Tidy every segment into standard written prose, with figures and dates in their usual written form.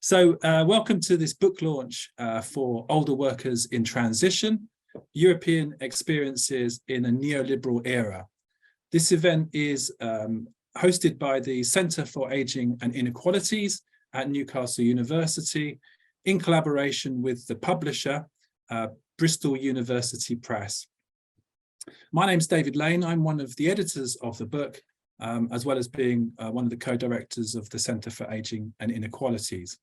Welcome to this book launch for Older Workers in Transition, European Experiences in a Neoliberal Era. This event is hosted by the Centre for Ageing and Inequalities at Newcastle University in collaboration with the publisher, Bristol University Press. My name's David Lain. I'm one of the editors of the book, as well as being one of the co-directors of the Centre for Ageing and Inequalities.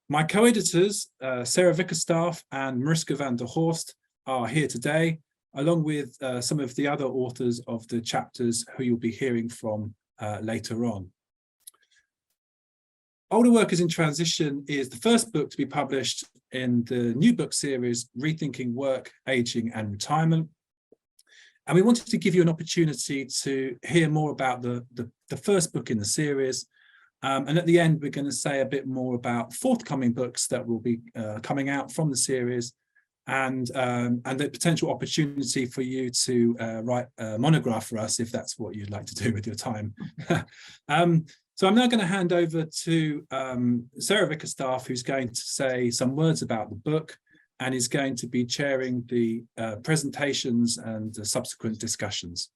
My co-editors, Sarah Vickerstaff and Mariska van der Horst, are here today, along with some of the other authors of the chapters who you'll be hearing from later on. Older Workers in Transition is the first book to be published in the new book series, Rethinking Work, Ageing and Retirement. And we wanted to give you an opportunity to hear more about the first book in the series. And at the end, we're going to say a bit more about forthcoming books that will be coming out from the series, and the potential opportunity for you to write a monograph for us if that's what you'd like to do with your time. So I'm now going to hand over to Sarah Vickerstaff, who's going to say some words about the book and is going to be chairing the presentations and the subsequent discussions.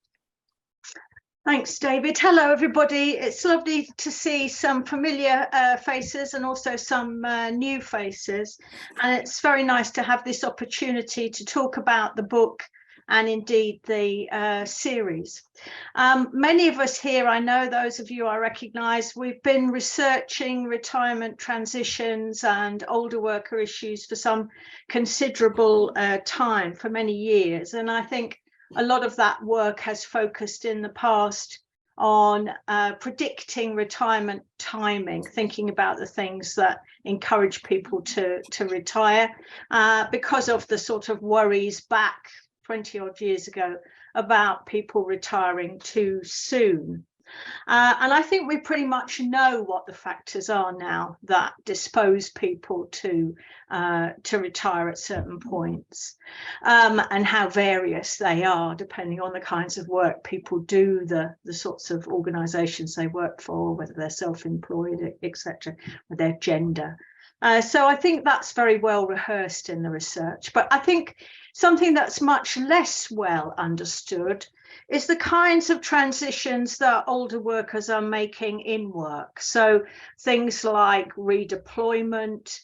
Thanks, David. Hello, everybody. It's lovely to see some familiar faces and also some new faces. And it's very nice to have this opportunity to talk about the book and indeed the series. Many of us here, I know those of you I recognise, we've been researching retirement transitions and older worker issues for some considerable time, for many years. And I think a lot of that work has focused in the past on predicting retirement timing, thinking about the things that encourage people to retire because of the sort of worries back 20 odd years ago about people retiring too soon. And I think we pretty much know what the factors are now that dispose people to retire at certain points, and how various they are depending on the kinds of work people do, the sorts of organisations they work for, whether they're self-employed, etc., with their gender. So I think that's very well rehearsed in the research. But I think something that's much less well understood is the kinds of transitions that older workers are making in work. So things like redeployment,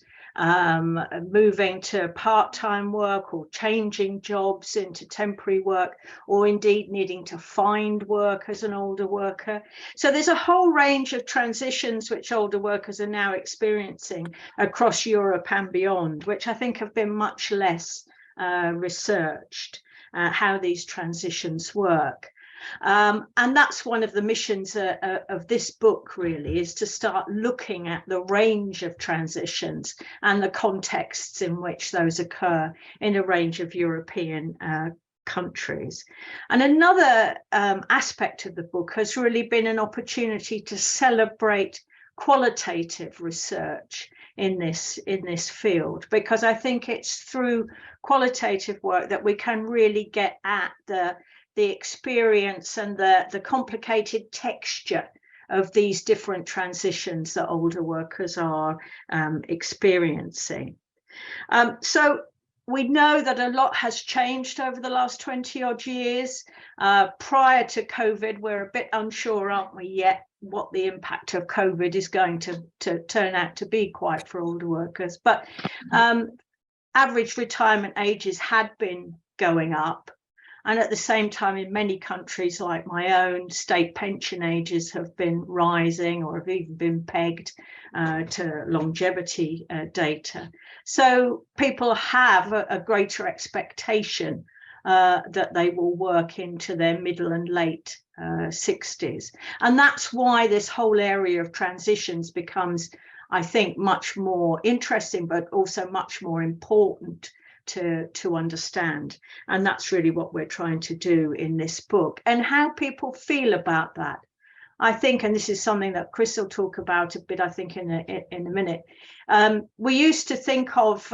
moving to part-time work or changing jobs into temporary work, or indeed needing to find work as an older worker. So there's a whole range of transitions which older workers are now experiencing across Europe and beyond, which I think have been much less researched, how these transitions work. And that's one of the missions of this book, really, is to start looking at the range of transitions and the contexts in which those occur in a range of European countries. And another aspect of the book has really been an opportunity to celebrate qualitative research in this field, because I think it's through qualitative work that we can really get at the experience and the complicated texture of these different transitions that older workers are experiencing. So we know that a lot has changed over the last 20 odd years. Prior to COVID, we're a bit unsure, aren't we, yet, what the impact of COVID is going to turn out to be quite for older workers. But average retirement ages had been going up. And at the same time, in many countries like my own, state pension ages have been rising or have even been pegged to longevity data. So people have a greater expectation that they will work into their middle and late 60s. And that's why this whole area of transitions becomes, I think, much more interesting, but also much more important to understand. And that's really what we're trying to do in this book, and how people feel about that. I think, and this is something that Chris will talk about a bit, I think, in a minute. We used to think of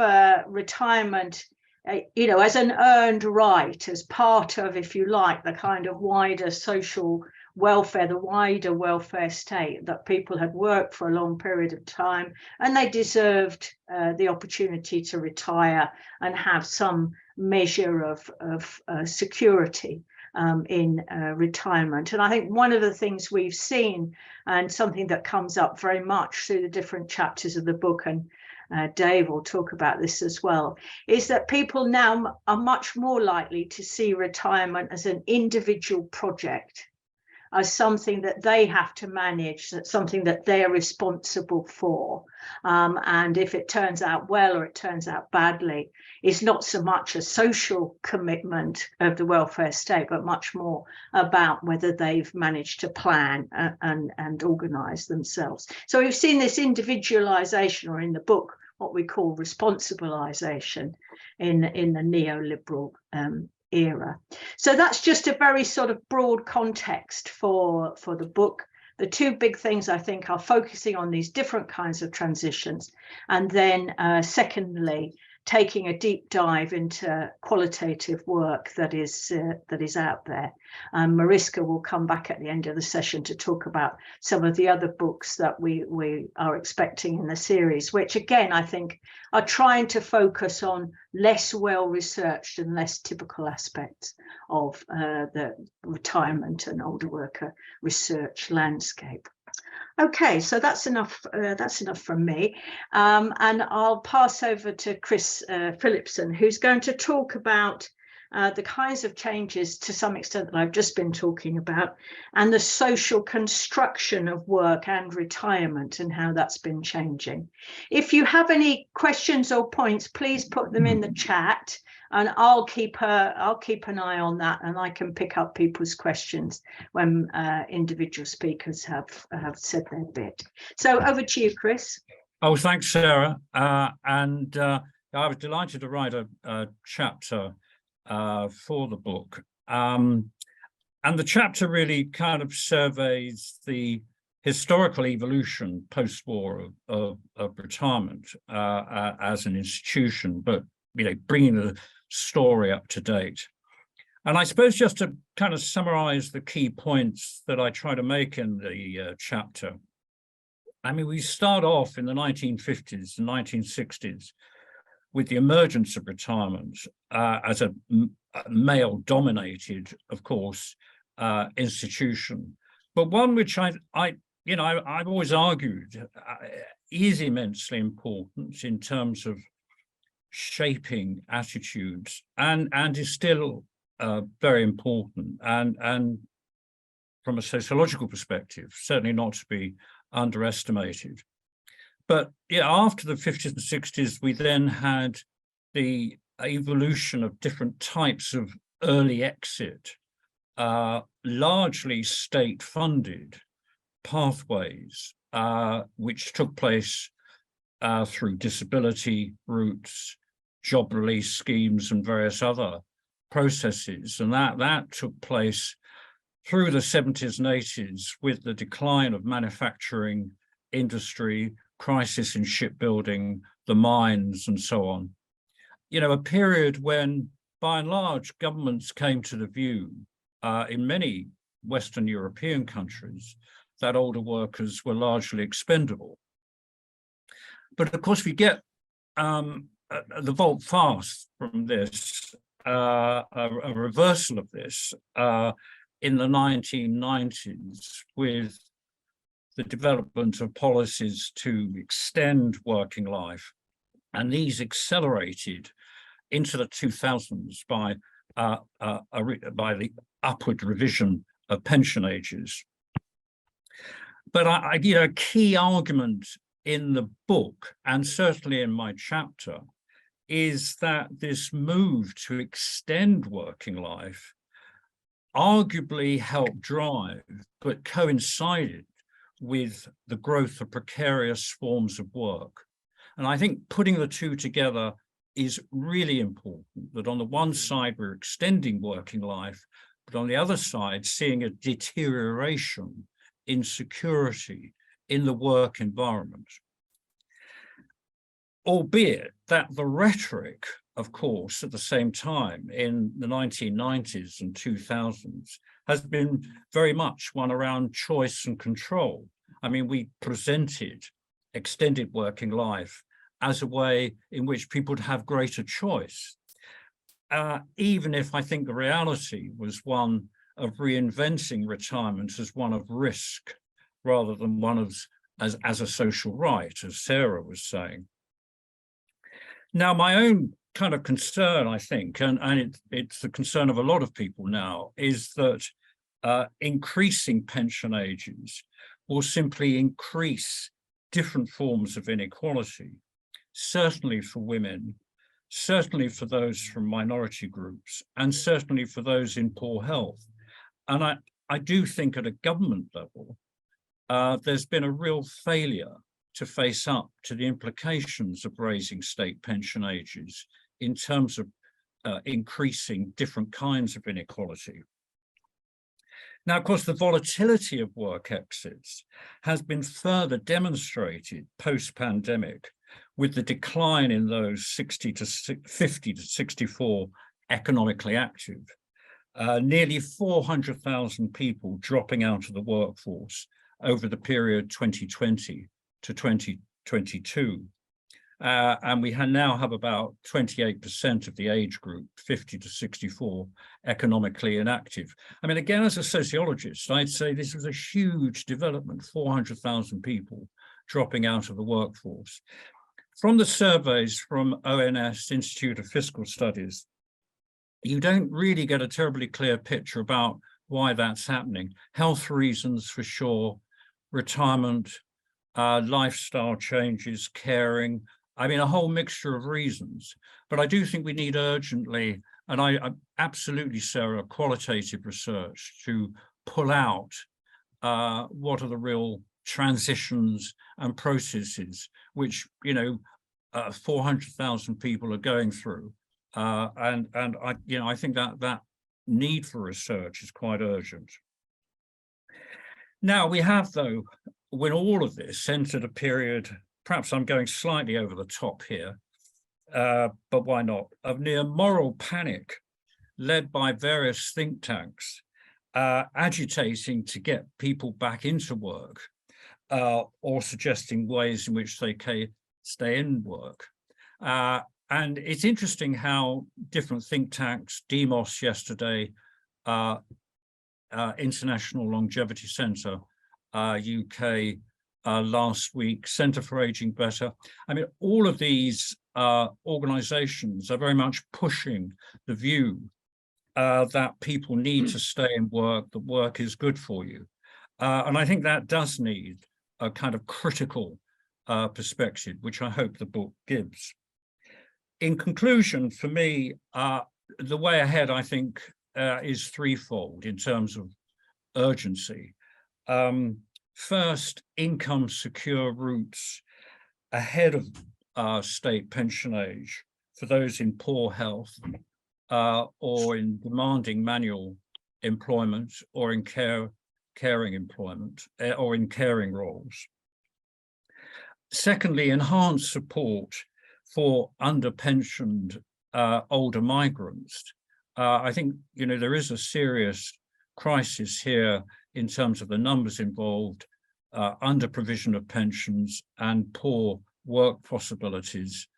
retirement, as an earned right, as part of, if you like, the kind of wider social welfare, the wider welfare state, that people had worked for a long period of time and they deserved the opportunity to retire and have some measure of security in retirement. And I think one of the things we've seen, and something that comes up very much through the different chapters of the book, and Dave will talk about this as well, is that people now are much more likely to see retirement as an individual project, as something that they have to manage, that's something that they're responsible for. And if it turns out well or it turns out badly, it's not so much a social commitment of the welfare state, but much more about whether they've managed to plan and organise themselves. So we've seen this individualisation, or in the book, what we call responsibilisation in the neoliberal era. So that's just a very sort of broad context for the book. The two big things, I think, are focusing on these different kinds of transitions, and then secondly, taking a deep dive into qualitative work that is out there. Mariska will come back at the end of the session to talk about some of the other books that we are expecting in the series, which again, I think, are trying to focus on less well-researched and less typical aspects of the retirement and older worker research landscape. Okay, so that's enough from me, and I'll pass over to Chris Phillipson, who's going to talk about the kinds of changes, to some extent, that I've just been talking about, and the social construction of work and retirement and how that's been changing. If you have any questions or points, please put them in the chat, and I'll keep an eye on that, and I can pick up people's questions when individual speakers have said their bit. So over to you, Chris. Oh, thanks, Sarah. I was delighted to write a chapter for the book. And the chapter really kind of surveys the historical evolution post-war of retirement as an institution, but bringing the story up to date. And I suppose just to kind of summarize the key points that I try to make in the chapter. I mean, we start off in the 1950s and 1960s with the emergence of retirement as a male-dominated, of course, institution, but one which I've always argued is immensely important in terms of shaping attitudes, and is still very important, and from a sociological perspective, certainly not to be underestimated. But after the 50s and 60s, we then had the evolution of different types of early exit, largely state-funded pathways, which took place through disability routes, job release schemes, and various other processes. And that took place through the 70s and 80s with the decline of manufacturing industry, crisis in shipbuilding, the mines, and so on. A period when, by and large, governments came to the view in many Western European countries that older workers were largely expendable. But of course, we get the volte face from this, a reversal of this in the 1990s with the development of policies to extend working life, and these accelerated into the 2000s by the upward revision of pension ages. But a key argument in the book, and certainly in my chapter, is that this move to extend working life arguably helped drive, but coincided with the growth of precarious forms of work. And I think putting the two together is really important, that on the one side, we're extending working life, but on the other side, seeing a deterioration in security in the work environment. Albeit that the rhetoric, of course, at the same time in the 1990s and 2000s has been very much one around choice and control. I mean, we presented extended working life as a way in which people would have greater choice, even if I think the reality was one of reinventing retirement as one of risk rather than one of as a social right, as Sarah was saying. Now, my own kind of concern, I think, and it's the concern of a lot of people now, is that increasing pension ages will simply increase different forms of inequality, certainly for women, certainly for those from minority groups, and certainly for those in poor health. And I do think at a government level, there's been a real failure to face up to the implications of raising state pension ages in terms of increasing different kinds of inequality. Now, of course, the volatility of work exits has been further demonstrated post-pandemic with the decline in those 50 to 64 economically active. Nearly 400,000 people dropping out of the workforce over the period 2020 to 2022. And we now have about 28% of the age group, 50 to 64, economically inactive. I mean, again, as a sociologist, I'd say this was a huge development, 400,000 people dropping out of the workforce. From the surveys from ONS, Institute of Fiscal Studies, you don't really get a terribly clear picture about why that's happening. Health reasons for sure, retirement, lifestyle changes, caring, I mean, a whole mixture of reasons. But I do think we need urgently, and I absolutely, Sarah, qualitative research to pull out what are the real transitions and processes which, 400,000 people are going through. And I think that need for research is quite urgent. Now we have, though, when all of this entered a period, perhaps I'm going slightly over the top here, but why not, of near moral panic led by various think tanks agitating to get people back into work or suggesting ways in which they can stay in work. And it's interesting how different think tanks, Demos yesterday, International Longevity Centre, UK last week, Centre for Aging Better. I mean, all of these organisations are very much pushing the view that people need to stay in work, that work is good for you. And I think that does need a kind of critical perspective, which I hope the book gives. In conclusion, for me, the way ahead, I think, is threefold in terms of urgency. First, income secure routes ahead of state pension age for those in poor health or in demanding manual employment or in caring employment or in caring roles. Secondly, enhanced support for underpensioned older migrants. I think, there is a serious crisis here in terms of the numbers involved, under provision of pensions and poor work possibilities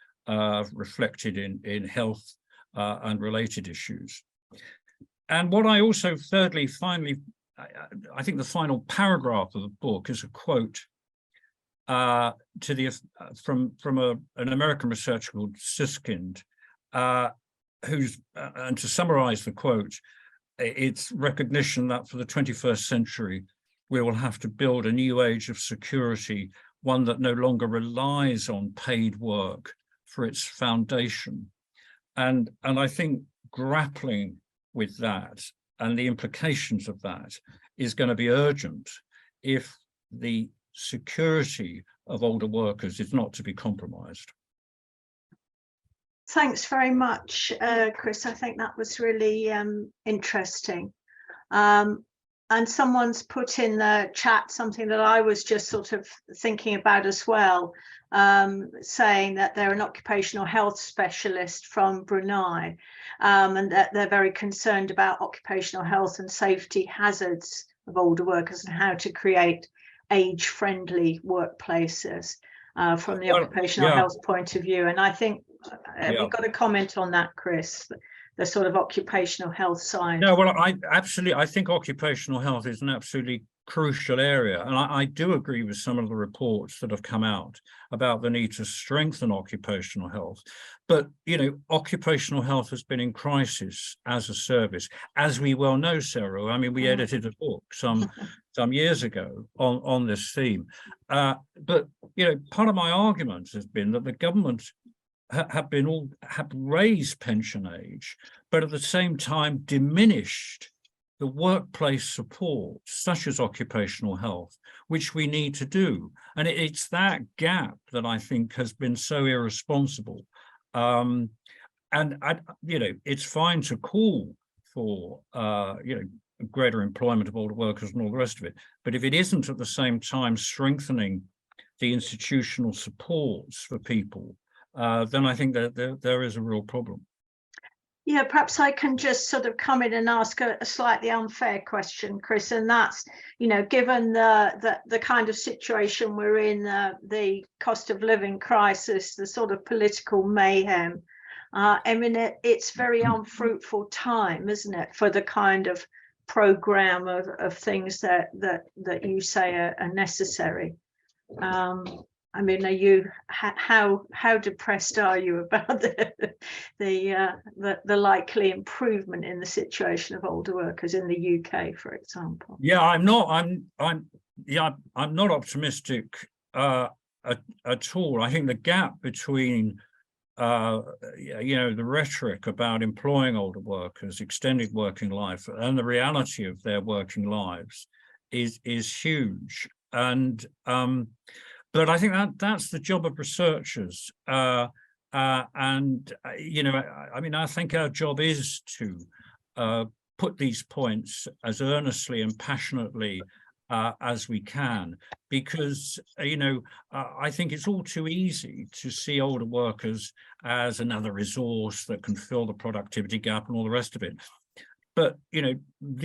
reflected in health and related issues. And what I also thirdly, finally, I think the final paragraph of the book is a quote from an American researcher called Siskind, who's, and to summarize the quote, it's recognition that for the 21st century, we will have to build a new age of security, one that no longer relies on paid work for its foundation. And I think grappling with that and the implications of that is going to be urgent if the security of older workers is not to be compromised. Thanks very much, Chris. I think that was really interesting. And And someone's put in the chat something that I was just sort of thinking about as well, saying that they're an occupational health specialist from Brunei, and that they're very concerned about occupational health and safety hazards of older workers and how to create age-friendly workplaces from the occupational health point of view. And I think we've got a comment on that, Chris, the sort of occupational health side. No, well, I think occupational health is an absolutely crucial area. And I do agree with some of the reports that have come out about the need to strengthen occupational health. But, you know, occupational health has been in crisis as a service, as we well know, Sarah. I mean, we edited a book some years ago on this theme. But, you know, part of my argument has been that the government have raised pension age, but at the same time diminished the workplace support, such as occupational health, which we need to do. And it's that gap that I think has been so irresponsible. And you know, it's fine to call for you know, greater employment of older workers and all the rest of it, but if it isn't at the same time strengthening the institutional supports for people, then I think that there is a real problem. Yeah, perhaps I can just sort of come in and ask a slightly unfair question, Chris, and that's, you know, given the kind of situation we're in, the cost of living crisis, the sort of political mayhem, I mean, it's very unfruitful time, isn't it, for the kind of program of things that you say are necessary. I mean, are you how depressed are you about the likely improvement in the situation of older workers in the UK, for example? Yeah, I'm not optimistic at all. I think the gap between you know, the rhetoric about employing older workers, extended working life, and the reality of their working lives is huge. And but I think that's the job of researchers. And, you know, I mean, I think our job is to put these points as earnestly and passionately as we can, because, you know, I think it's all too easy to see older workers as another resource that can fill the productivity gap and all the rest of it. But, you know,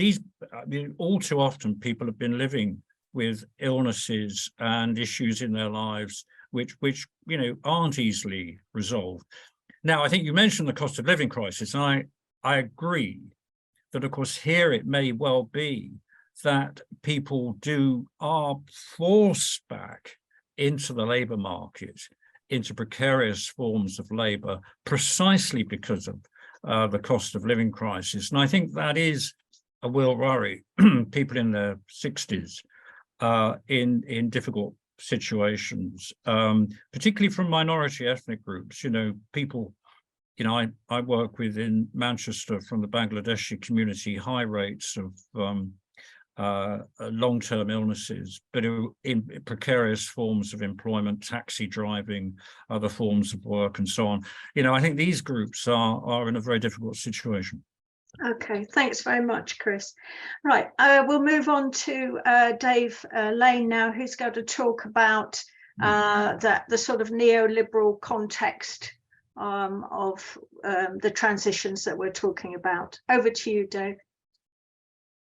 I mean, all too often people have been living with illnesses and issues in their lives which you know, aren't easily resolved. Now, I think you mentioned the cost of living crisis, and I agree that, of course, here it may well be that people are forced back into the labour market, into precarious forms of labour, precisely because of the cost of living crisis. And I think that is a real worry. People in their 60s in difficult situations, particularly from minority ethnic groups. You know, people, you know, I work with in Manchester from the Bangladeshi community, high rates of long-term illnesses, but in precarious forms of employment, taxi driving, other forms of work, and so on. You know, I think these groups are in a very difficult situation. Okay, thanks very much, Chris. Right, we'll move on to Dave Lain now, who's going to talk about the sort of neoliberal context of the transitions that we're talking about. Over to you, Dave.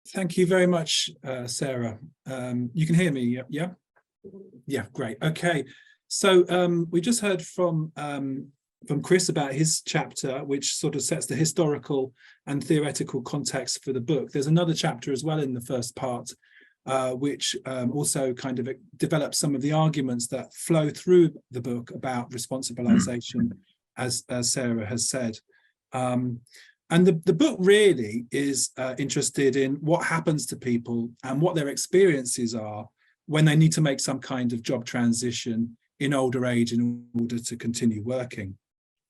Thank you very much, Sarah. You can hear me, yeah? Yeah, great. Okay, so we just heard from Chris about his chapter, which sort of sets the historical and theoretical context for the book. There's another chapter as well in the first part, which also kind of develops some of the arguments that flow through the book about responsibilization, as Sarah has said. And the book really is interested in what happens to people and what their experiences are when they need to make some kind of job transition in older age in order to continue working.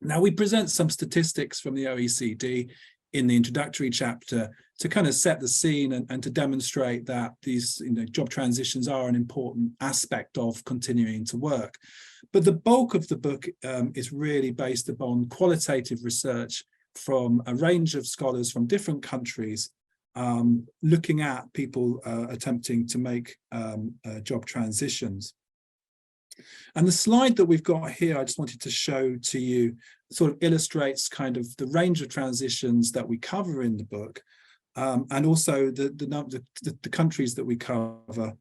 Now, we present some statistics from the OECD in the introductory chapter to kind of set the scene and to demonstrate that these, you know, job transitions are an important aspect of continuing to work. But the bulk of the book is really based upon qualitative research from a range of scholars from different countries looking at people attempting to make job transitions. And the slide that we've got here, I just wanted to show to you, sort of illustrates kind of the range of transitions that we cover in the book, and also the countries that we cover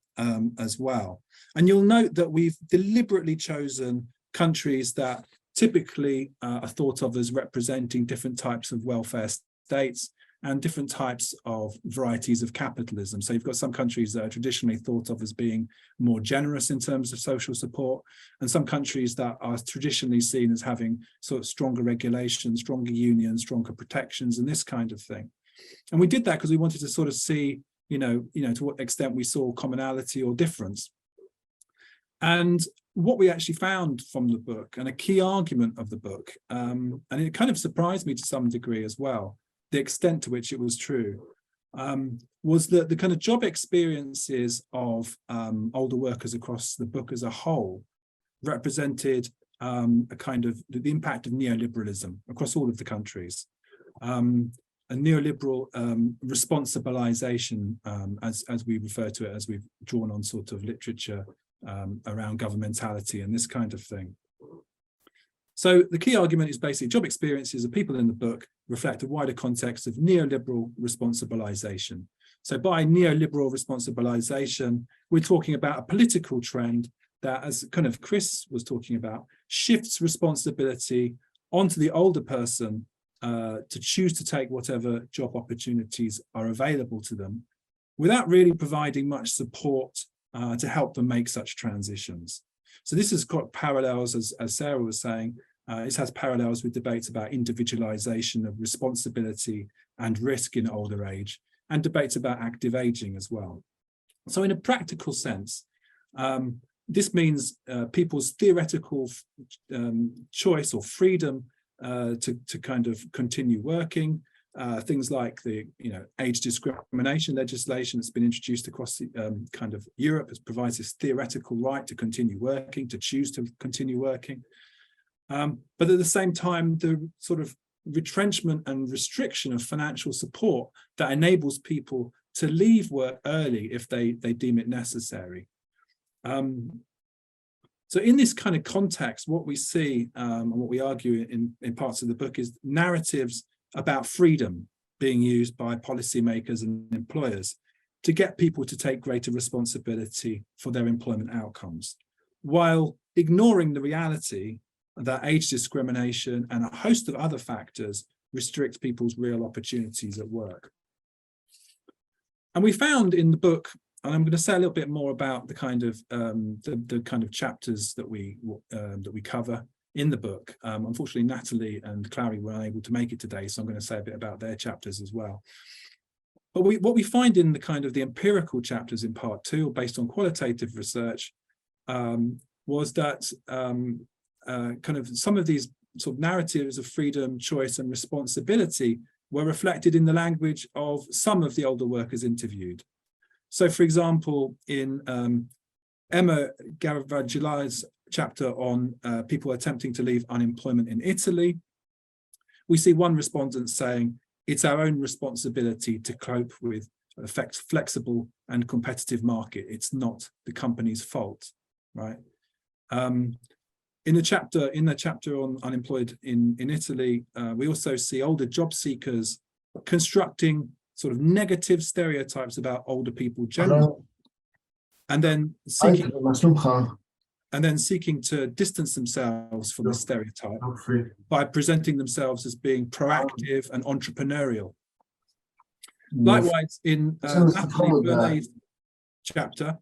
as well. And you'll note that we've deliberately chosen countries that typically are thought of as representing different types of welfare states and different types of varieties of capitalism. So you've got some countries that are traditionally thought of as being more generous in terms of social support, and some countries that are traditionally seen as having sort of stronger regulations, stronger unions, stronger protections, and this kind of thing. And we did that because we wanted to sort of see, to what extent we saw commonality or difference. And what we actually found from the book, and a key argument of the book, and it kind of surprised me to some degree as well, the extent to which it was true, was that the kind of job experiences of older workers across the book as a whole represented a kind of the impact of neoliberalism across all of the countries. A neoliberal responsibilization, as we refer to it, as we've drawn on sort of literature around governmentality and this kind of thing. So the key argument is basically job experiences of people in the book reflect a wider context of neoliberal responsibilization. So by neoliberal responsibilization, we're talking about a political trend that, as kind of Chris was talking about, shifts responsibility onto the older person to choose to take whatever job opportunities are available to them, without really providing much support to help them make such transitions. So this has got parallels, as Sarah was saying, it has parallels with debates about individualization of responsibility and risk in older age, and debates about active aging as well. So in a practical sense, this means people's theoretical choice or freedom to kind of continue working, things like the age discrimination legislation that's been introduced across the, kind of Europe, provides this theoretical right to continue working, to choose to continue working. But at the same time, the sort of retrenchment and restriction of financial support that enables people to leave work early if they deem it necessary. So in this kind of context, what we see and what we argue in parts of the book is narratives about freedom being used by policymakers and employers to get people to take greater responsibility for their employment outcomes, while ignoring the reality that age discrimination and a host of other factors restrict people's real opportunities at work. And we found in the book, and I'm going to say a little bit more about the kind of the kind of chapters that we cover in the book. Unfortunately, Natalie and Clary were unable to make it today, so I'm going to say a bit about their chapters as well. But what we find in the kind of the empirical chapters in part 2, based on qualitative research, was that kind of some of these sort of narratives of freedom, choice, and responsibility were reflected in the language of some of the older workers interviewed. So, for example, in Emma Garavagila's chapter on people attempting to leave unemployment in Italy, we see one respondent saying, "It's our own responsibility to cope with a flexible and competitive market. It's not the company's fault," right? In the chapter on unemployed in Italy, we also see older job seekers constructing sort of negative stereotypes about older people generally, and then seeking to distance themselves from the stereotype by presenting themselves as being proactive and entrepreneurial. Likewise, in Natalie Bernay's chapter,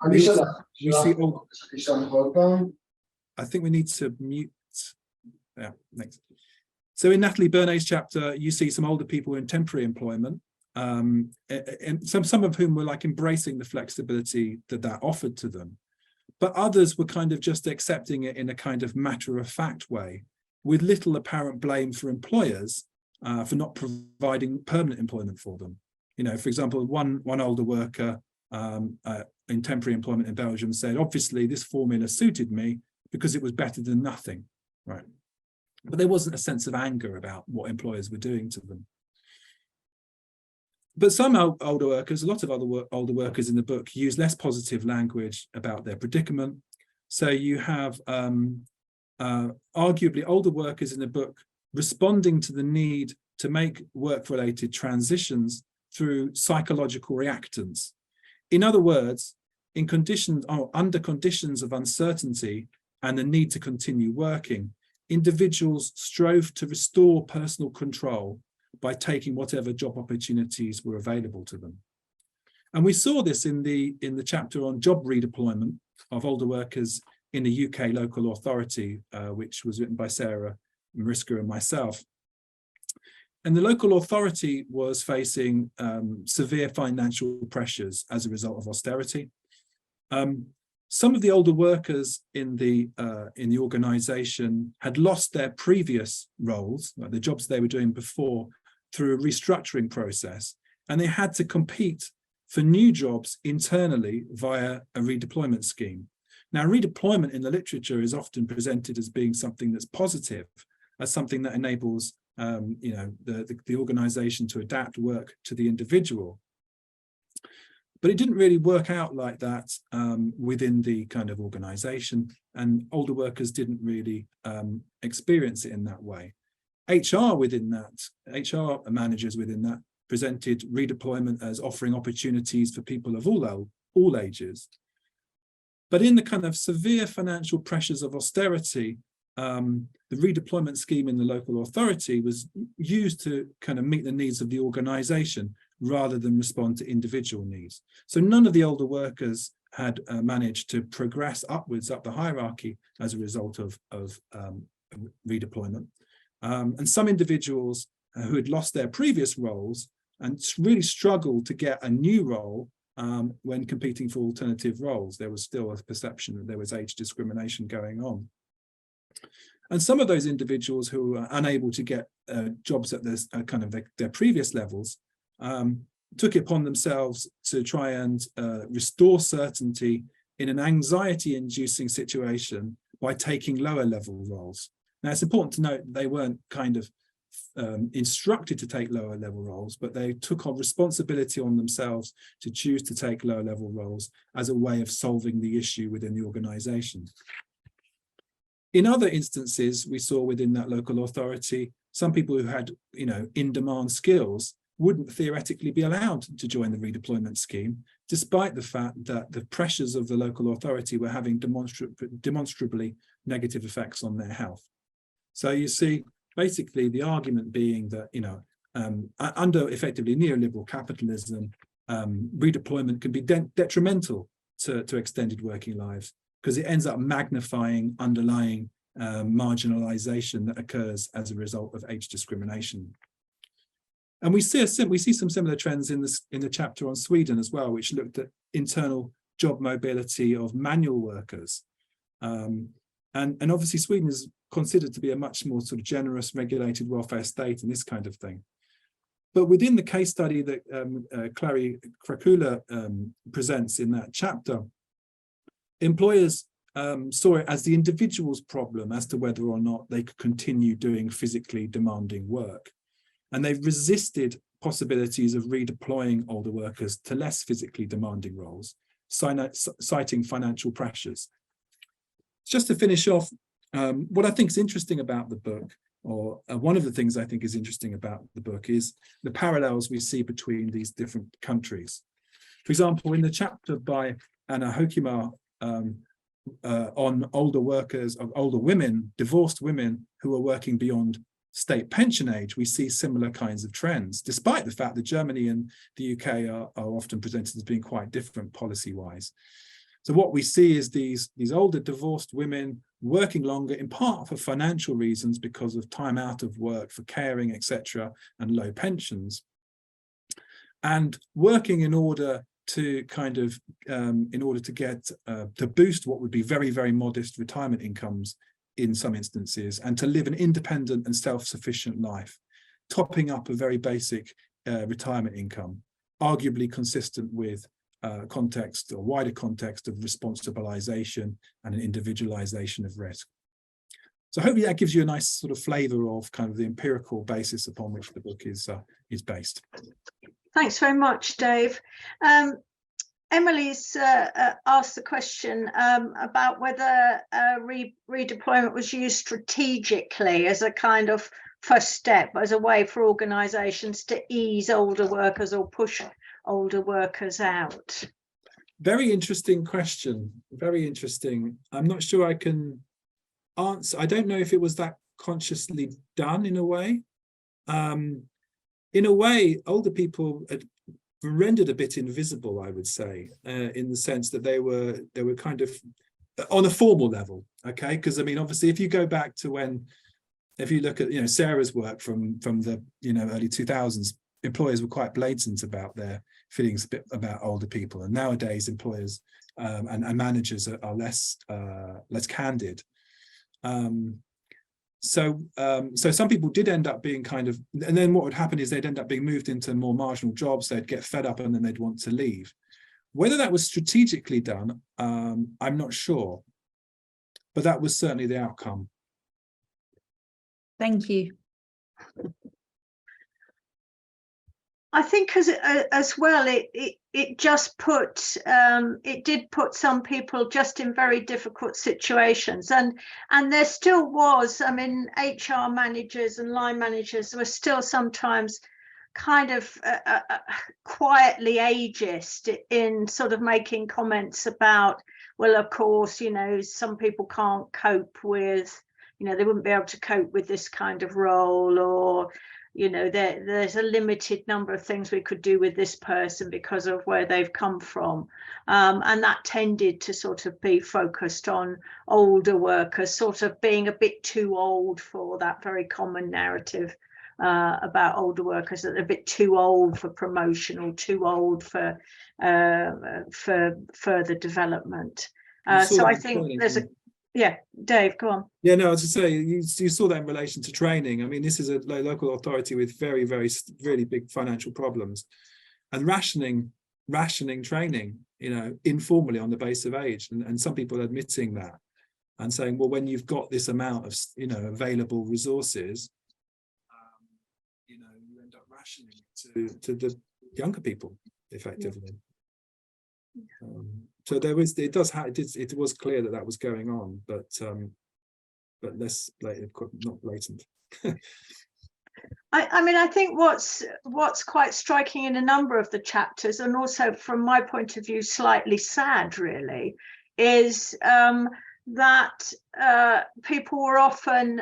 we see I think we need to mute. Yeah, next. So in Natalie Bernay's chapter, you see some older people in temporary employment, and some of whom were like embracing the flexibility that offered to them. But others were kind of just accepting it in a kind of matter-of-fact way, with little apparent blame for employers for not providing permanent employment for them. For example, one older worker in temporary employment in Belgium said, "Obviously, this formula suited me because it was better than nothing," right? But there wasn't a sense of anger about what employers were doing to them. But some older workers, a lot of older workers in the book use less positive language about their predicament. So you have arguably older workers in the book responding to the need to make work-related transitions through psychological reactance. In other words, under conditions of uncertainty and the need to continue working, individuals strove to restore personal control by taking whatever job opportunities were available to them. And we saw this in the chapter on job redeployment of older workers in the UK local authority, which was written by Sarah, Mariska and myself. And the local authority was facing severe financial pressures as a result of austerity. Some of the older workers in the organisation had lost their previous roles, like the jobs they were doing before, through a restructuring process, and they had to compete for new jobs internally via a redeployment scheme. Now, redeployment in the literature is often presented as being something that's positive, as something that enables the organisation to adapt work to the individual. But it didn't really work out like that within the kind of organisation, and older workers didn't really experience it in that way. HR managers within that presented redeployment as offering opportunities for people of all ages. But in the kind of severe financial pressures of austerity, the redeployment scheme in the local authority was used to kind of meet the needs of the organisation rather than respond to individual needs. So none of the older workers had managed to progress upwards up the hierarchy as a result of redeployment. And some individuals who had lost their previous roles and really struggled to get a new role when competing for alternative roles. There was still a perception that there was age discrimination going on. And some of those individuals who were unable to get jobs at this kind of their previous levels took it upon themselves to try and restore certainty in an anxiety-inducing situation by taking lower level roles. Now, it's important to note that they weren't kind of instructed to take lower level roles, but they took on responsibility on themselves to choose to take lower level roles as a way of solving the issue within the organisation. In other instances, we saw within that local authority, some people who had, in-demand skills wouldn't theoretically be allowed to join the redeployment scheme, despite the fact that the pressures of the local authority were having demonstrably negative effects on their health. So you see, basically the argument being that, under effectively neoliberal capitalism, redeployment can be detrimental to extended working lives, because it ends up magnifying underlying marginalization that occurs as a result of age discrimination. And we see some similar trends in the chapter on Sweden as well, which looked at internal job mobility of manual workers. And obviously Sweden is considered to be a much more sort of generous regulated welfare state and this kind of thing. But within the case study that Clary Krakula presents in that chapter, employers saw it as the individual's problem as to whether or not they could continue doing physically demanding work. And they've resisted possibilities of redeploying older workers to less physically demanding roles, citing financial pressures. Just to finish off, what I think is interesting about the book, or one of the things I think is interesting about the book, is the parallels we see between these different countries. For example, in the chapter by Anna Hokima on older workers, older women, divorced women who are working beyond state pension age, we see similar kinds of trends, despite the fact that Germany and the UK are often presented as being quite different policy-wise. So what we see is these older divorced women working longer, in part for financial reasons because of time out of work for caring, etc., and low pensions, and working in order to kind of to boost what would be very, very modest retirement incomes in some instances, and to live an independent and self-sufficient life, topping up a very basic retirement income, arguably consistent with context or wider context of responsibilization and an individualization of risk. So hopefully that gives you a nice sort of flavor of kind of the empirical basis upon which the book is based. Thanks very much, Dave. Emily's asked the question about whether redeployment was used strategically as a kind of first step, as a way for organisations to ease older workers or push older workers out. Very interesting question. Very interesting. I'm not sure I can answer. I don't know if it was that consciously done in a way. In a way, older people had rendered a bit invisible, I would say, in the sense that they were kind of on a formal level, okay? Because I mean, obviously, if you go back to if you look at Sarah's work from the early 2000s, employers were quite blatant about their feelings about older people, and nowadays employers and managers are less candid. So some people did end up being kind of, and then what would happen is they'd end up being moved into more marginal jobs. They'd get fed up and then they'd want to leave. Whether that was strategically done, I'm not sure, but that was certainly the outcome. Thank you. I think as well, it just it did put some people just in very difficult situations, and there still was, I mean, HR managers and line managers were still sometimes kind of quietly ageist in sort of making comments about, well, of course, some people can't cope with, they wouldn't be able to cope with this kind of role, or there's a limited number of things we could do with this person because of where they've come from. And that tended to sort of be focused on older workers sort of being a bit too old for that very common narrative about older workers, that they're a bit too old for promotion or too old for further development. So I think there's yeah, Dave, go on. Yeah, no, as I say, you saw that in relation to training. I mean, this is a local authority with very, very, really big financial problems, and rationing training, informally on the basis of age, and some people admitting that and saying, well, when you've got this amount of, available resources, you end up rationing it to the younger people effectively. So it was clear that was going on, but less blatant, not blatant. I mean, I think what's quite striking in a number of the chapters, and also from my point of view, slightly sad, really, is that people were often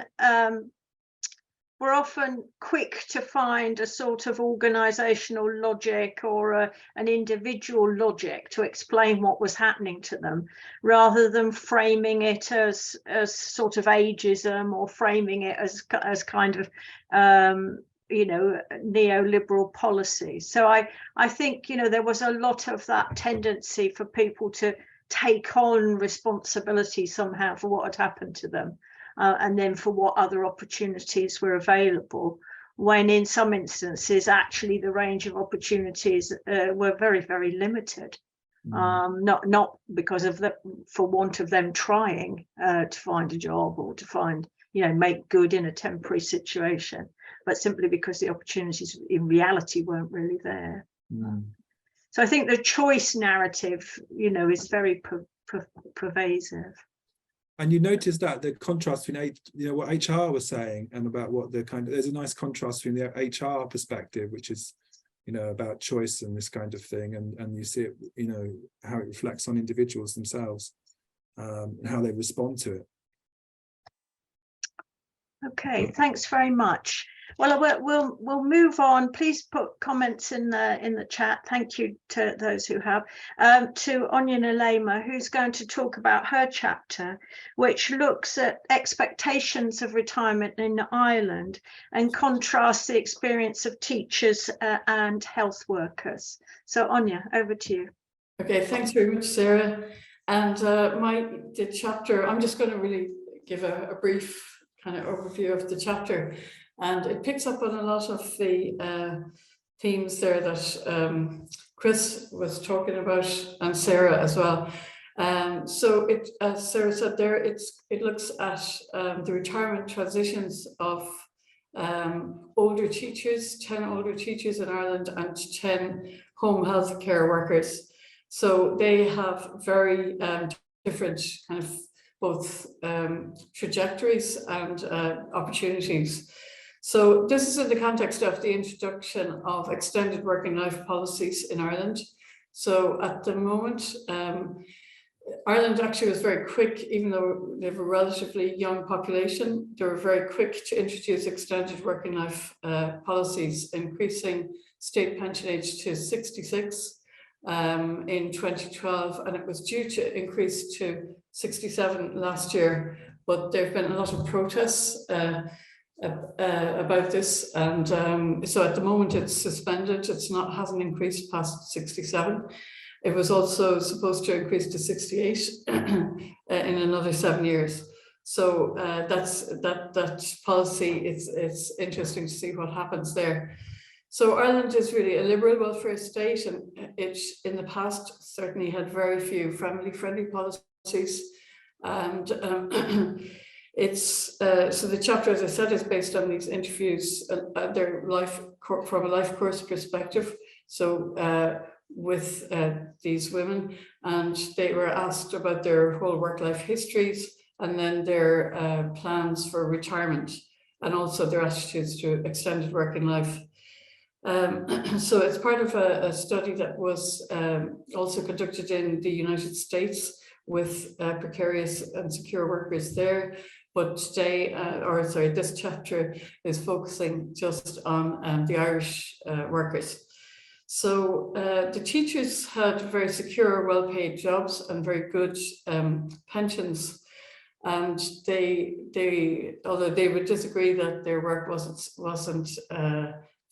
quick to find a sort of organizational logic or an individual logic to explain what was happening to them, rather than framing it as sort of ageism, or framing it as kind of neoliberal policy. So I think there was a lot of that tendency for people to take on responsibility somehow for what had happened to them. And then for what other opportunities were available, when in some instances actually the range of opportunities were very, very limited. Not because of for want of them trying to find a job or to find, make good in a temporary situation, but simply because the opportunities in reality weren't really there. So I think the choice narrative, is very pervasive. And you notice that the contrast between what HR was saying and about what there's a nice contrast between the HR perspective, which is about choice and this kind of thing, and you see it, how it reflects on individuals themselves, and how they respond to it. Okay, thanks very much. Well, we'll move on. Please put comments in the chat. Thank you to those who have. To Anya Nalema, who's going to talk about her chapter, which looks at expectations of retirement in Ireland and contrasts the experience of teachers and health workers. So Anya, over to you. Okay, thanks very much, Sarah. And the chapter, I'm just going to really give a brief kind of overview of the chapter. And it picks up on a lot of the themes there that Chris was talking about, and Sarah as well. So it, as Sarah said there, it looks at the retirement transitions of older teachers, 10 older teachers in Ireland, and 10 home health care workers. So they have very different kind of both trajectories and opportunities. So this is in the context of the introduction of extended working life policies in Ireland. So at the moment, Ireland actually was very quick, even though they have a relatively young population, they were very quick to introduce extended working life policies, increasing state pension age to 66 in 2012, and it was due to increase to 67 last year, but there have been a lot of protests about this, and so at the moment it's suspended. Hasn't increased past 67. It was also supposed to increase to 68 in another 7 years. So that policy, it's interesting to see what happens there. So Ireland is really a liberal welfare state, and it in the past certainly had very few family-friendly policies. And it's so the chapter, as I said, is based on these interviews, their life from a life course perspective. So with these women, and they were asked about their whole work-life histories, and then their plans for retirement, and also their attitudes to extended working life. So it's part of a study that was also conducted in the United States with precarious and secure workers there. But today, this chapter is focusing just on the Irish workers. So the teachers had very secure, well-paid jobs and very good pensions. And they, although they would disagree that their work wasn't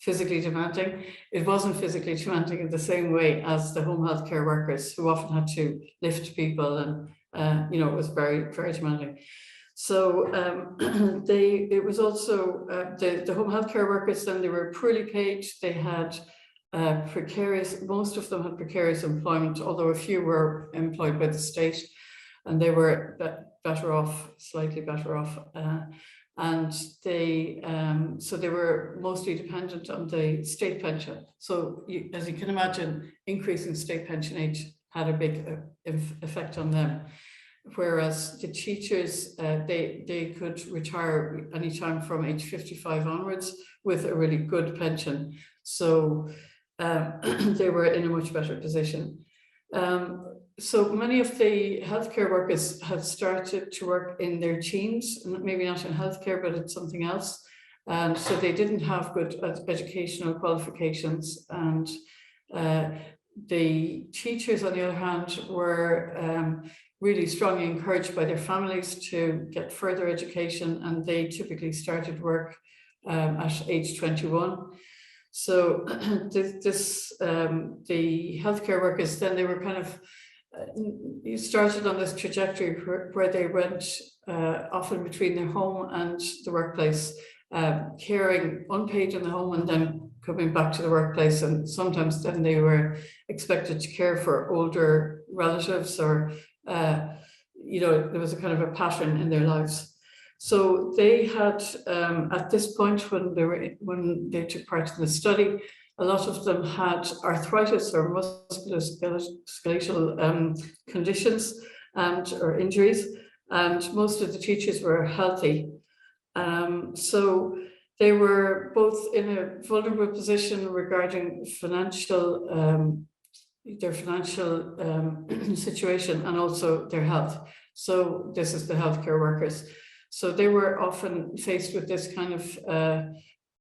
physically demanding, it wasn't physically demanding in the same way as the home health care workers, who often had to lift people, and it was very, very demanding. So it was also the home health care workers. Then they were poorly paid. They had precarious. Most of them had precarious employment, although a few were employed by the state, and they were better off, slightly better off. And they so they were mostly dependent on the state pension. So as you can imagine, increasing state pension age had a big effect on them. Whereas the teachers, they could retire anytime from age 55 onwards with a really good pension. So they were in a much better position. So many of the healthcare workers had started to work in their teens, maybe not in healthcare, but it's something else. And so they didn't have good educational qualifications. And the teachers, on the other hand, were really strongly encouraged by their families to get further education, and they typically started work at age 21. So the healthcare workers, then they were kind of started on this trajectory where they went often between their home and the workplace, caring unpaid in the home and then coming back to the workplace. And sometimes then they were expected to care for older relatives, or there was a kind of a pattern in their lives. So they had at this point, when they took part in the study, a lot of them had arthritis or musculoskeletal conditions or injuries, and most of the teachers were healthy. So they were both in a vulnerable position regarding their financial situation and also their health. So this is the healthcare workers. So they were often faced with this kind of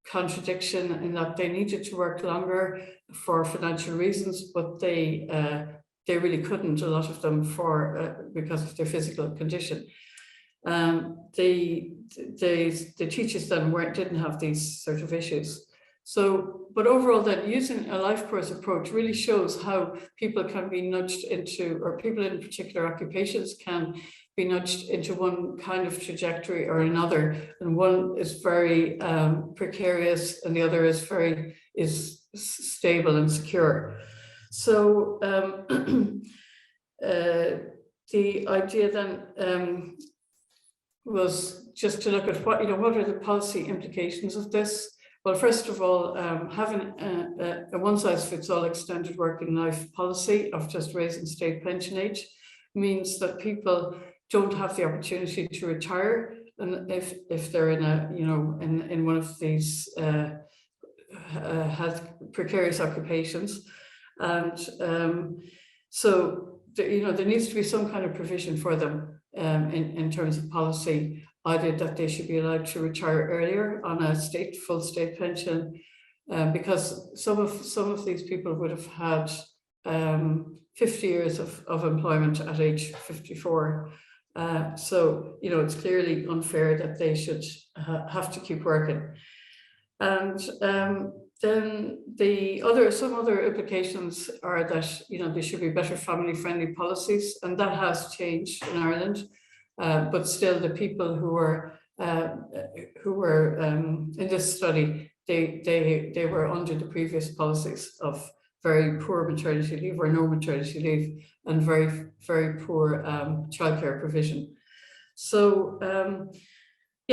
contradiction in that they needed to work longer for financial reasons, but they really couldn't, a lot of them, because of their physical condition. The teachers then didn't have these sort of issues. So, but overall, then using a life course approach really shows how people can be nudged into, or people in particular occupations can be nudged into one kind of trajectory or another, and one is very precarious and the other is stable and secure. So the idea then was just to look at what are the policy implications of this. Well, first of all, having a one-size-fits-all extended working life policy of just raising state pension age means that people don't have the opportunity to retire, and if they're in a in one of these health precarious occupations, and so there needs to be some kind of provision for them in terms of policy, either that they should be allowed to retire earlier on a full state pension, because some of these people would have had 50 years of employment at age 54. So it's clearly unfair that they should have to keep working. And then some other implications are that there should be better family-friendly policies, and that has changed in Ireland. But still, the people who were in this study, they were under the previous policies of very poor maternity leave or no maternity leave, and very, very poor childcare provision. So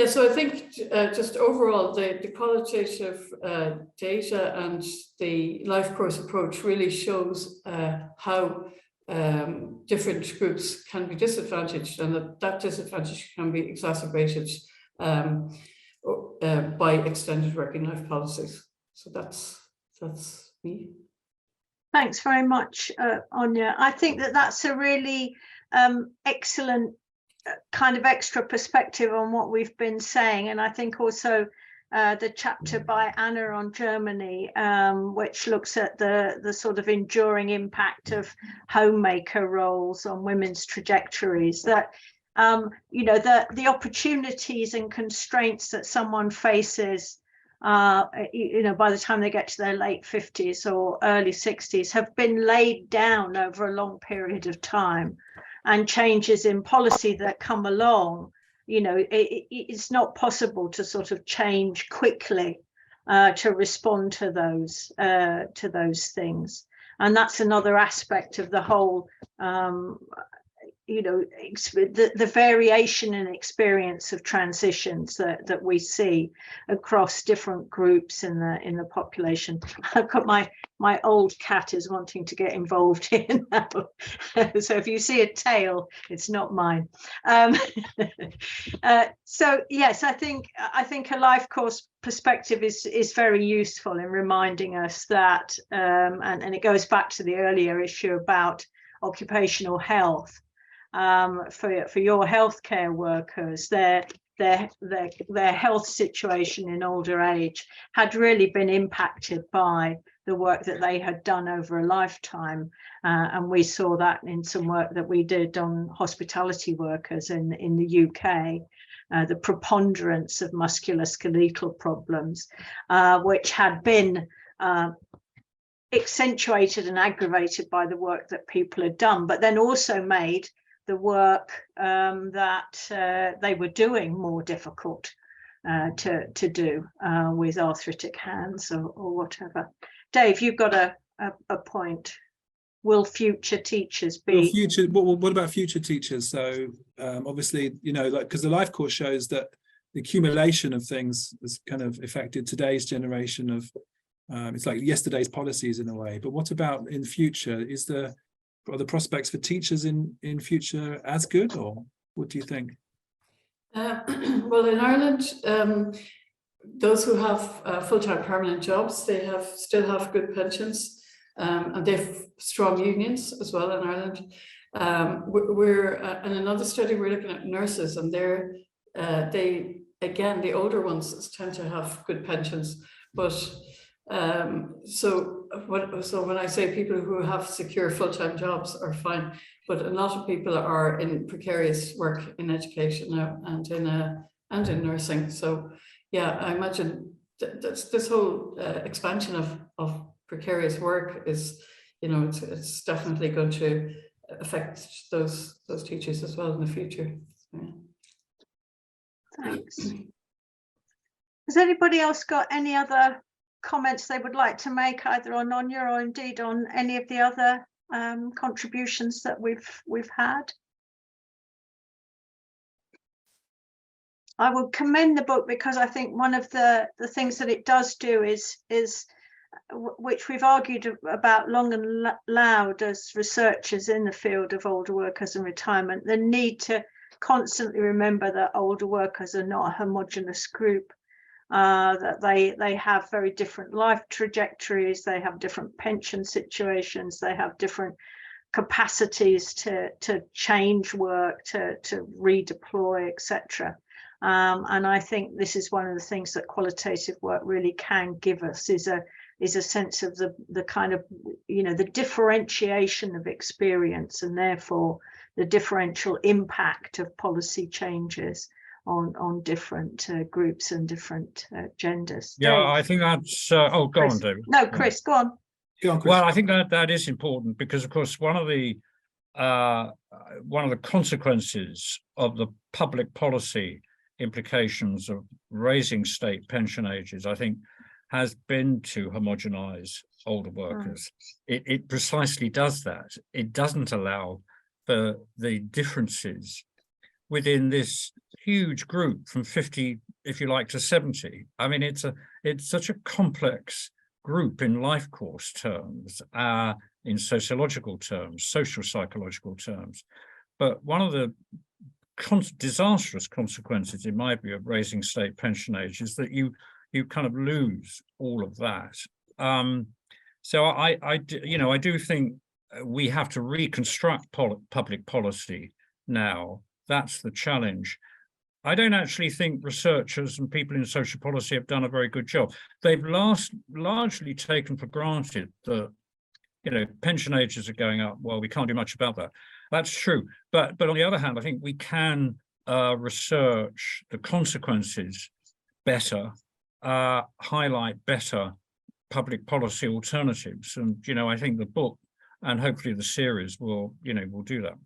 so I think just overall the qualitative data and the life course approach really shows how different groups can be disadvantaged, and that disadvantage can be exacerbated by extended working life policies. So that's me. Thanks very much, Anya. I think that's a really excellent kind of extra perspective on what we've been saying, and I think also the chapter by Anna on Germany, which looks at the sort of enduring impact of homemaker roles on women's trajectories, that the opportunities and constraints that someone faces by the time they get to their late 50s or early 60s have been laid down over a long period of time, and changes in policy that come along, it's not possible to sort of change quickly to respond to those things. And that's another aspect of the whole the variation in experience of transitions that we see across different groups in the population. I've got my old cat is wanting to get involved here now. So if you see a tail, it's not mine. So yes, I think a life course perspective is very useful in reminding us that, and it goes back to the earlier issue about occupational health. For your healthcare workers, their health situation in older age had really been impacted by the work that they had done over a lifetime, and we saw that in some work that we did on hospitality workers in the UK. The preponderance of musculoskeletal problems, which had been accentuated and aggravated by the work that people had done, but then also made the work that they were doing more difficult to do with arthritic hands or whatever. Dave, you've got a point. Will future teachers be? What about future teachers? So obviously, because the life course shows that the accumulation of things has kind of affected today's generation of, it's like yesterday's policies in a way. But what about in future? Are the prospects for teachers in future as good, or what do you think? Well, in Ireland, those who have full-time permanent jobs, they still have good pensions, and they have strong unions as well in Ireland. We're in another study, we're looking at nurses, and the older ones tend to have good pensions, but so when I say people who have secure full-time jobs are fine, but a lot of people are in precarious work in education now and in nursing. So yeah, I imagine this whole expansion of precarious work is, it's definitely going to affect those teachers as well in the future. Yeah. Thanks. Has anybody else got any other comments they would like to make, either on Anya or indeed on any of the other contributions that we've had? I would commend the book, because I think one of the things that it does do is which we've argued about long and loud as researchers in the field of older workers and retirement, the need to constantly remember that older workers are not a homogenous group, that they have very different life trajectories, they have different pension situations, they have different capacities to change work, to redeploy, etc. And I think this is one of the things that qualitative work really can give us, is a sense of the kind of, the differentiation of experience, and therefore the differential impact of policy changes on different groups and different genders. Yeah, Dave? I think that's, oh, go Chris. on, David. No, Chris, go on. Go on, Chris. Well, I think that is important, because, of course, one of the consequences of the public policy implications of raising state pension ages, I think, has been to homogenize older workers. It precisely does that. It doesn't allow for the differences within this huge group from 50, if you like, to 70. I mean, it's such a complex group in life course terms, in sociological terms, social psychological terms. But one of the disastrous consequences, in my view, of raising state pension age is that you kind of lose all of that. So I do think we have to reconstruct public policy now. That's the challenge. I don't actually think researchers and people in social policy have done a very good job. They've largely taken for granted that, pension ages are going up. Well, we can't do much about that. That's true. But on the other hand, I think we can research the consequences better, highlight better public policy alternatives. And, I think the book and hopefully the series will do that.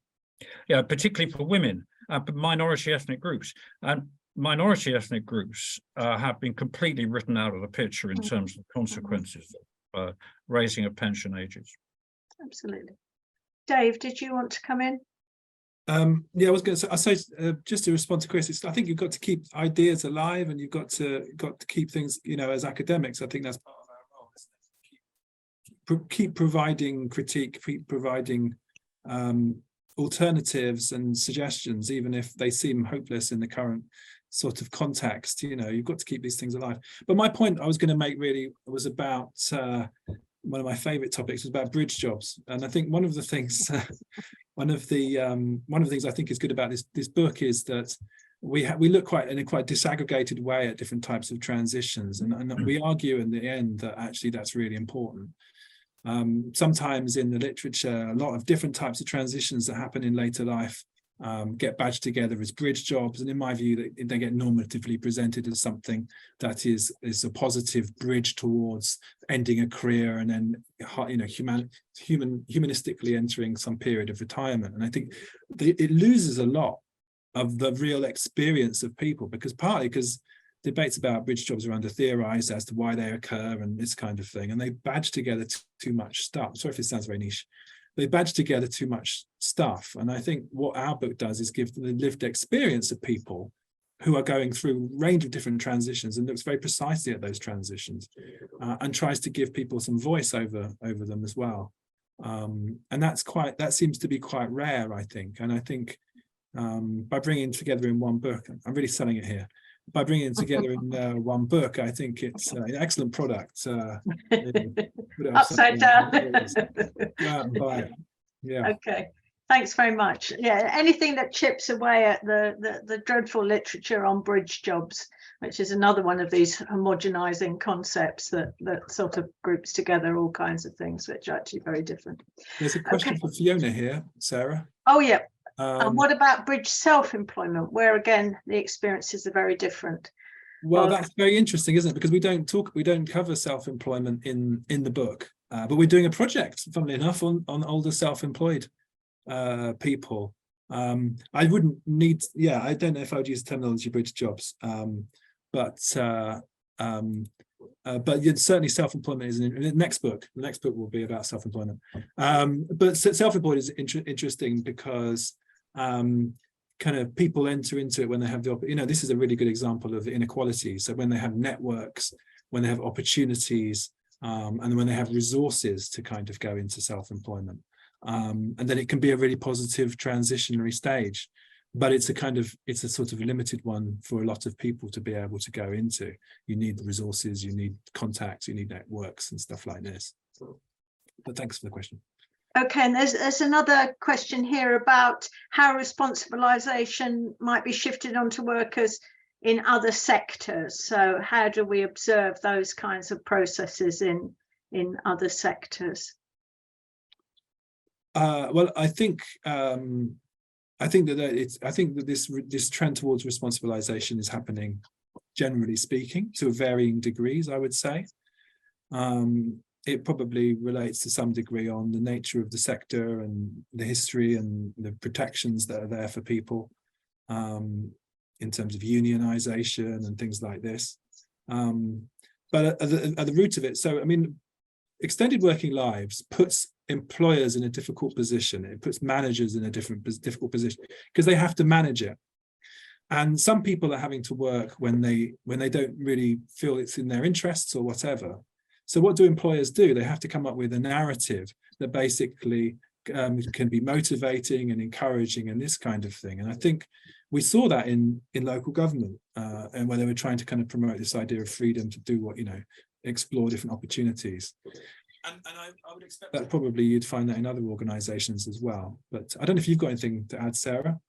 Yeah, particularly for women, minority ethnic groups. And minority ethnic groups have been completely written out of the picture in terms of the consequences of raising of pension ages. Absolutely. Dave, did you want to come in? Yeah, I was going to say, just to respond to Chris, I think you've got to keep ideas alive, and you've got to keep things, as academics. I think that's part of our role. Keep providing critique, keep providing alternatives and suggestions, even if they seem hopeless in the current sort of context. You've got to keep these things alive. But my point I was going to make really was about one of my favorite topics was about bridge jobs. And I think one of the things one of the things I think is good about this book is that we look in a quite disaggregated way at different types of transitions, and we argue in the end that actually that's really important. Sometimes in the literature, a lot of different types of transitions that happen in later life get badged together as bridge jobs, and in my view, they get normatively presented as something that is a positive bridge towards ending a career and then humanistically entering some period of retirement. And I think it loses a lot of the real experience of people, partly because debates about bridge jobs are under theorized as to why they occur and this kind of thing, and they badge together too much stuff. Sorry if it sounds very niche. They badge together too much stuff, and I think what our book does is give the lived experience of people who are going through a range of different transitions and looks very precisely at those transitions and tries to give people some voice over them as well. And that seems to be quite rare, I think. And I think by bringing it together in one book, I'm really selling it here. By bringing it together in one book, I think it's an excellent product. Upside down. Go out and buy it. Yeah. Okay. Thanks very much. Yeah, anything that chips away at the dreadful literature on bridge jobs, which is another one of these homogenizing concepts that sort of groups together all kinds of things, which are actually very different. There's a question for Fiona here, Sarah. Oh, yeah. And what about bridge self-employment, where again the experiences are very different? Well, that's very interesting, isn't it? Because we don't cover self-employment in the book, but we're doing a project, funnily enough, on older self-employed people. I don't know if I would use the terminology bridge jobs, but certainly self-employment is in the next book. The next book will be about self-employment. But self-employed is interesting because kind of people enter into it when they have the, this is a really good example of inequality. So when they have networks, when they have opportunities, and when they have resources to kind of go into self-employment, and then it can be a really positive transitionary stage. But it's a sort of limited one for a lot of people to be able to go into. You need resources, you need contacts, you need networks and stuff like this. But thanks for the question. Okay, and there's another question here about how responsibilisation might be shifted onto workers in other sectors. So how do we observe those kinds of processes in other sectors? Well, I think that this trend towards responsibilisation is happening, generally speaking, to varying degrees, I would say. It probably relates to some degree on the nature of the sector and the history and the protections that are there for people in terms of unionisation and things like this. But at the root of it, so, I mean, extended working lives puts employers in a difficult position. It puts managers in a difficult position because they have to manage it. And some people are having to work when they don't really feel it's in their interests or whatever. So what do employers do? They have to come up with a narrative that basically can be motivating and encouraging and this kind of thing. And I think we saw that in local government, and where they were trying to kind of promote this idea of freedom to do what, explore different opportunities. And I would expect that probably you'd find that in other organisations as well. But I don't know if you've got anything to add, Sarah.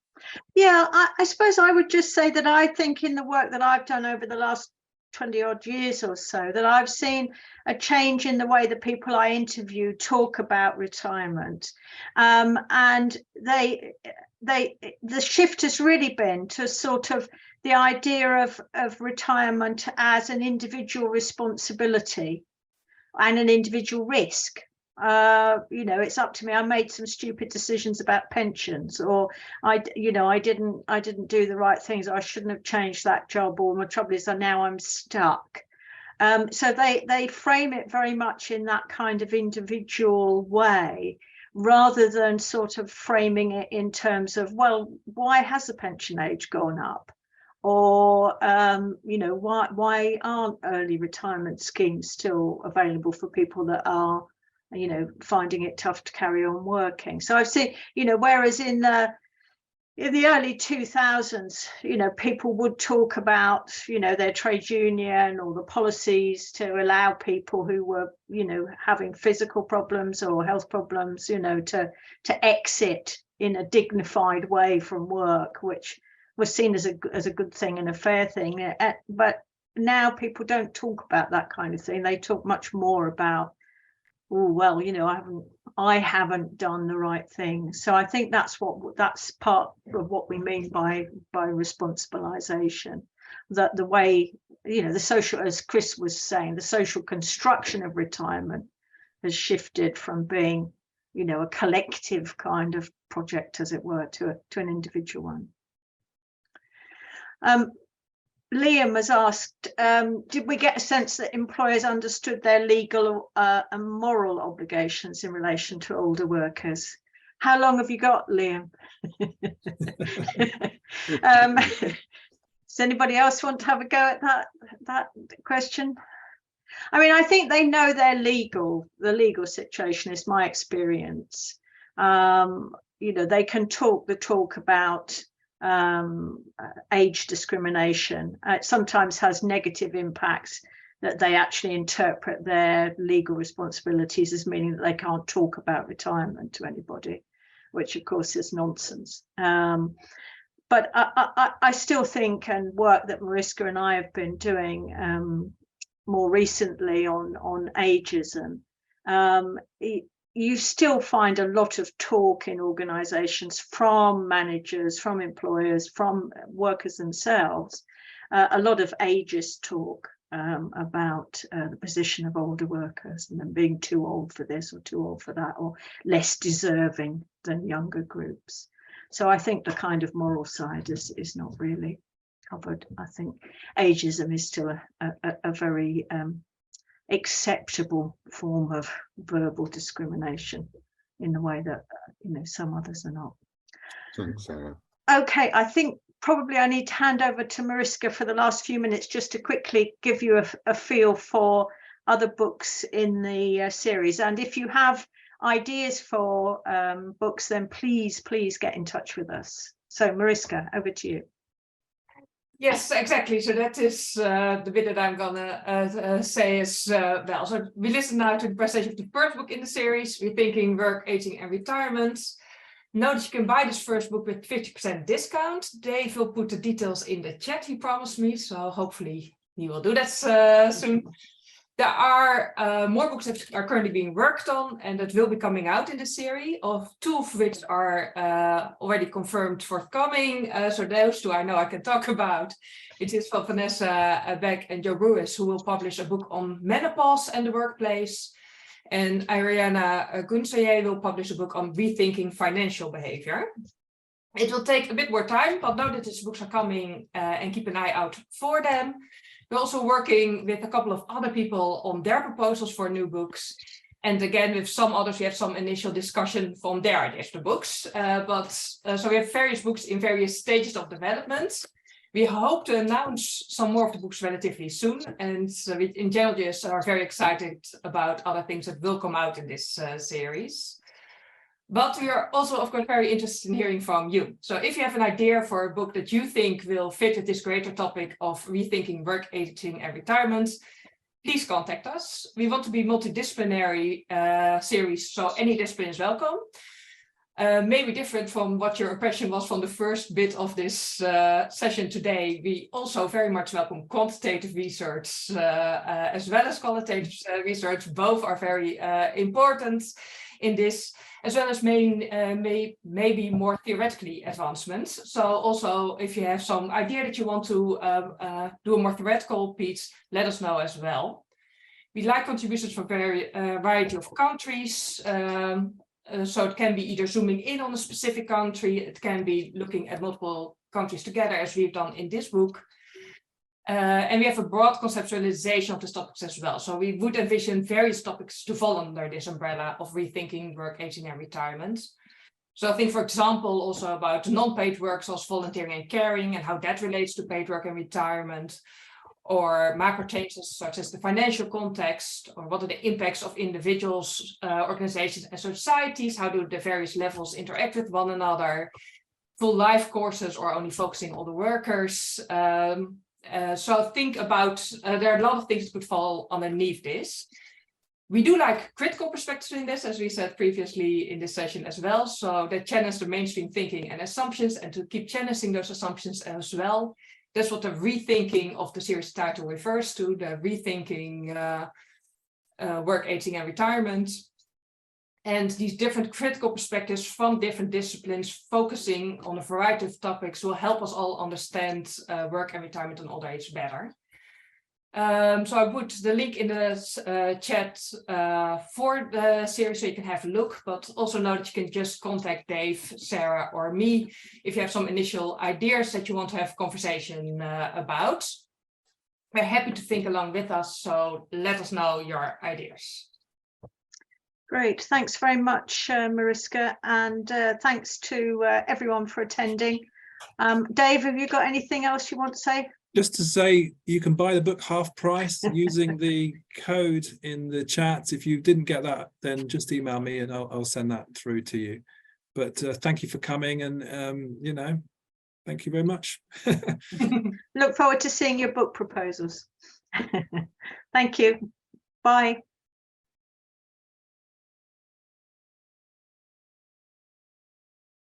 Yeah, I suppose I would just say that I think in the work that I've done over the last 20 odd years or so, that I've seen a change in the way that people I interview talk about retirement, and the shift has really been to sort of the idea of retirement as an individual responsibility and an individual risk. It's up to me. I made some stupid decisions about pensions, or I didn't do the right things. I shouldn't have changed that job, or my trouble is that now I'm stuck. So they frame it very much in that kind of individual way, rather than sort of framing it in terms of, well, why has the pension age gone up? Or, why aren't early retirement schemes still available for people that are, finding it tough to carry on working? So I've seen, whereas in the early 2000s, people would talk about, their trade union or the policies to allow people who were, having physical problems or health problems, to exit in a dignified way from work, which was seen as a good thing and a fair thing. But now people don't talk about that kind of thing. They talk much more about, oh, well, I haven't done the right thing. So I think that's part of what we mean by responsibilisation. That the way, the social, as Chris was saying, the social construction of retirement has shifted from being, a collective kind of project, as it were, to an individual one. Liam has asked, did we get a sense that employers understood their legal and moral obligations in relation to older workers? How long have you got, Liam? Does anybody else want to have a go at that question? I mean, I think they know the legal situation is my experience. They can talk the talk about age discrimination. It sometimes has negative impacts, that they actually interpret their legal responsibilities as meaning that they can't talk about retirement to anybody, which of course is nonsense. But I still think, and work that Mariska and I have been doing more recently on ageism, you still find a lot of talk in organisations from managers, from employers, from workers themselves, a lot of ageist talk about the position of older workers and them being too old for this or too old for that, or less deserving than younger groups. So I think the kind of moral side is not really covered. I think ageism is still a very acceptable form of verbal discrimination in the way that some others are not. Thanks, Sarah. Okay, I think probably I need to hand over to Mariska for the last few minutes just to quickly give you a feel for other books in the series. And if you have ideas for books, then please get in touch with us. So Mariska, over to you. Yes, exactly. So that is the bit that I'm gonna say as well. So we listen now to the presentation of the first book in the series, Rethinking Work, Aging and Retirement. Notice you can buy this first book with 50% discount. Dave will put the details in the chat, he promised me, so hopefully he will do that soon. There are more books that are currently being worked on and that will be coming out in the series, of two of which are already confirmed forthcoming. So those two I know I can talk about. It is from Vanessa Beck and Joe Brewis, who will publish a book on menopause and the workplace. And Ariana Gunsaye will publish a book on rethinking financial behavior. It will take a bit more time, but know that these books are coming and keep an eye out for them. We're also working with a couple of other people on their proposals for new books. And again, with some others, we have some initial discussion from their ideas for books. So we have various books in various stages of development. We hope to announce some more of the books relatively soon. And we in general just are very excited about other things that will come out in this series. But we are also, of course, very interested in hearing from you. So if you have an idea for a book that you think will fit with this greater topic of rethinking work, aging, and retirement, please contact us. We want to be multidisciplinary series, so any discipline is welcome. Maybe different from what your impression was from the first bit of this session today. We also very much welcome quantitative research as well as qualitative research. Both are very important in this, as well as maybe more theoretically advancements. So also, if you have some idea that you want to do a more theoretical piece, let us know as well. We like contributions from a variety of countries. So it can be either zooming in on a specific country, it can be looking at multiple countries together, as we've done in this book. And we have a broad conceptualization of these topics as well. So we would envision various topics to fall under this umbrella of rethinking work, aging, and retirement. So I think, for example, also about non-paid work, such as volunteering and caring, and how that relates to paid work and retirement, or macro changes such as the financial context, or what are the impacts of individuals, organizations, and societies, how do the various levels interact with one another, full life courses, or only focusing on the workers. So think about, there are a lot of things that could fall underneath this. We do like critical perspectives in this, as we said previously in this session as well. So that challenge the mainstream thinking and assumptions, and to keep challenging those assumptions as well. That's what the rethinking of the series title refers to, the rethinking work, aging, and retirement. And these different critical perspectives from different disciplines focusing on a variety of topics will help us all understand work and retirement and old age better. So I put the link in the chat for the series so you can have a look, but also know that you can just contact Dave, Sarah, or me if you have some initial ideas that you want to have a conversation about. We're happy to think along with us, so let us know your ideas. Great, thanks very much, Mariska, and thanks to everyone for attending. Dave, have you got anything else you want to say? Just to say, you can buy the book half price using the code in the chat. If you didn't get that, then just email me and I'll send that through to you. But thank you for coming, and thank you very much. Look forward to seeing your book proposals. Thank you. Bye.